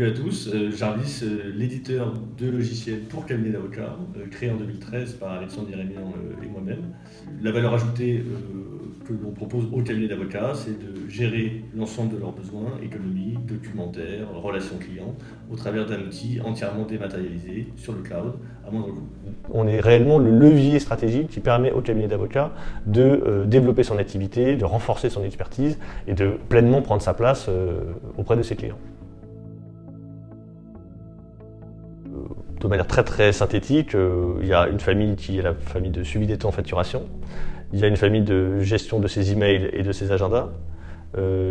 Salut à tous, Jarvis, l'éditeur de logiciels pour cabinet d'avocats, créé en 2013 par Alexandre Irémian et moi-même. La valeur ajoutée que l'on propose aux cabinets d'avocats, c'est de gérer l'ensemble de leurs besoins, économie, documentaire, relations clients, au travers d'un outil entièrement dématérialisé sur le cloud, à moindre coût. On est réellement le levier stratégique qui permet au cabinet d'avocats de développer son activité, de renforcer son expertise et de pleinement prendre sa place auprès de ses clients. De manière très synthétique, il y a une famille qui est la famille de suivi des taux en facturation. Il y a une famille de gestion de ses emails et de ses agendas,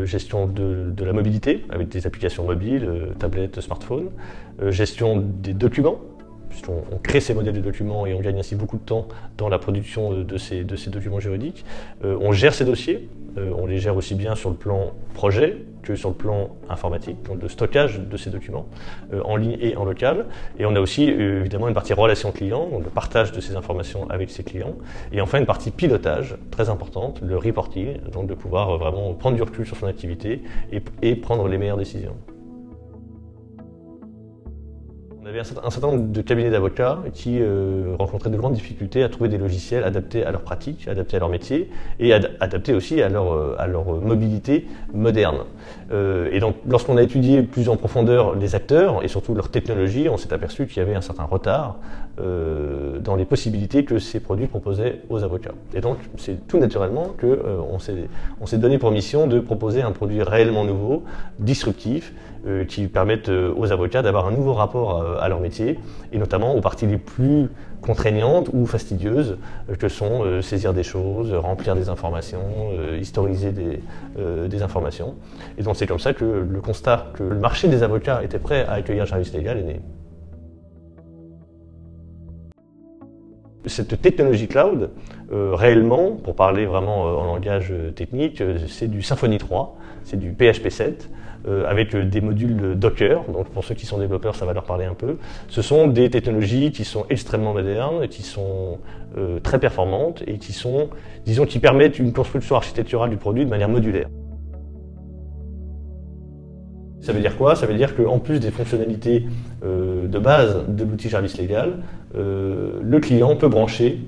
gestion de la mobilité avec des applications mobiles, tablettes, smartphones, gestion des documents, puisqu'on crée ces modèles de documents et on gagne ainsi beaucoup de temps dans la production de ces documents juridiques. On gère ces dossiers, on les gère aussi bien sur le plan projet que sur le plan informatique, donc le stockage de ces documents en ligne et en local. Et on a aussi évidemment une partie relation client, donc le partage de ces informations avec ses clients. Et enfin une partie pilotage très importante, le reporting, donc de pouvoir vraiment prendre du recul sur son activité et prendre les meilleures décisions. On avait un certain nombre de cabinets d'avocats qui rencontraient de grandes difficultés à trouver des logiciels adaptés à leur pratique, adaptés à leur métier et adaptés aussi à leur mobilité moderne. Et donc, lorsqu'on a étudié plus en profondeur les acteurs et surtout leur technologie, on s'est aperçu qu'il y avait un certain retard dans les possibilités que ces produits proposaient aux avocats. Et donc, c'est tout naturellement qu'on s'est donné pour mission de proposer un produit réellement nouveau, disruptif, qui permette aux avocats d'avoir un nouveau rapport à leur métier, et notamment aux parties les plus contraignantes ou fastidieuses, que sont saisir des choses, remplir des informations, historiser des informations. Et donc c'est comme ça que le constat que le marché des avocats était prêt à accueillir Jarvis Legal est né. Cette technologie cloud, réellement, pour parler vraiment en langage technique, c'est du Symfony 3, c'est du PHP 7, avec des modules Docker, donc pour ceux qui sont développeurs, ça va leur parler un peu. Ce sont des technologies qui sont extrêmement modernes, qui sont très performantes et qui sont, disons, qui permettent une construction architecturale du produit de manière modulaire. Ça veut dire quoi? Ça veut dire qu'en plus des fonctionnalités de base de l'outil Jarvis Legal, le client peut brancher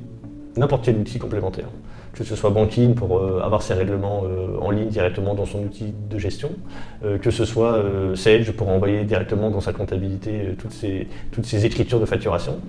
n'importe quel outil complémentaire. Que ce soit Banking pour avoir ses règlements en ligne directement dans son outil de gestion, que ce soit Sage pour envoyer directement dans sa comptabilité toutes ses écritures de facturation,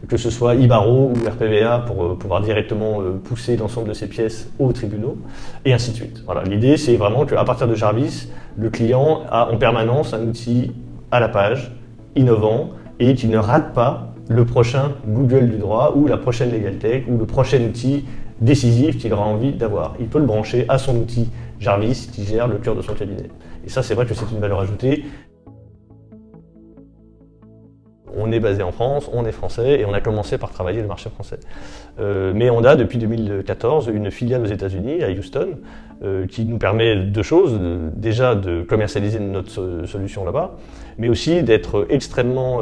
que ce soit Ibaro ou RPVA pour pouvoir directement pousser l'ensemble de ses pièces aux tribunaux, et ainsi de suite. Voilà. L'idée, c'est vraiment qu'à partir de Jarvis, le client a en permanence un outil à la page, innovant, et qui ne rate pas le prochain Google du droit ou la prochaine LegalTech ou le prochain outil décisif qu'il aura envie d'avoir. Il peut le brancher à son outil Jarvis qui gère le cœur de son cabinet. Et ça, c'est vrai que c'est une valeur ajoutée. On est basé en France, on est français et on a commencé par travailler le marché français. Mais on a depuis 2014 une filiale aux États-Unis, à Houston, qui nous permet deux choses. Déjà de commercialiser notre solution là-bas, mais aussi d'être extrêmement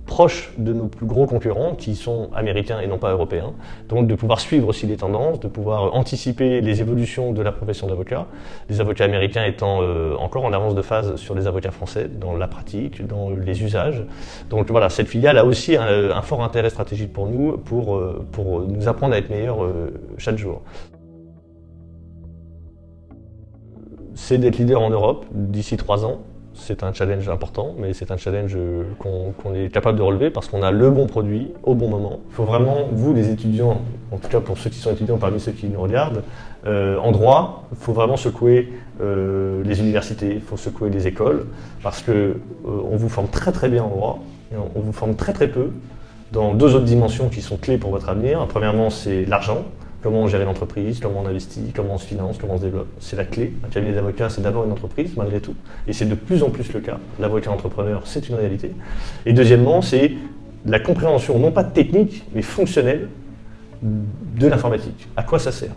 proche de nos plus gros concurrents qui sont américains et non pas européens. Donc de pouvoir suivre aussi les tendances, de pouvoir anticiper les évolutions de la profession d'avocat, les avocats américains étant encore en avance de phase sur les avocats français dans la pratique, dans les usages. Donc voilà, cette filiale a aussi un fort intérêt stratégique pour nous, pour nous apprendre à être meilleurs chaque jour. C'est d'être leader en Europe d'ici 3 ans. C'est un challenge important, mais c'est un challenge qu'on est capable de relever parce qu'on a le bon produit au bon moment. Il faut vraiment, vous les étudiants, en tout cas pour ceux qui sont étudiants parmi ceux qui nous regardent, en droit, il faut vraiment secouer les universités, il faut secouer les écoles, parce qu'on vous forme très bien en droit, et on vous forme très peu dans deux autres dimensions qui sont clés pour votre avenir. Premièrement, c'est l'argent. Comment on gère une entreprise, comment on investit, comment on se finance, comment on se développe. C'est la clé. Un cabinet d'avocats, c'est d'abord une entreprise, malgré tout. Et c'est de plus en plus le cas. L'avocat entrepreneur, c'est une réalité. Et deuxièmement, c'est la compréhension, non pas technique, mais fonctionnelle de l'informatique. À quoi ça sert ?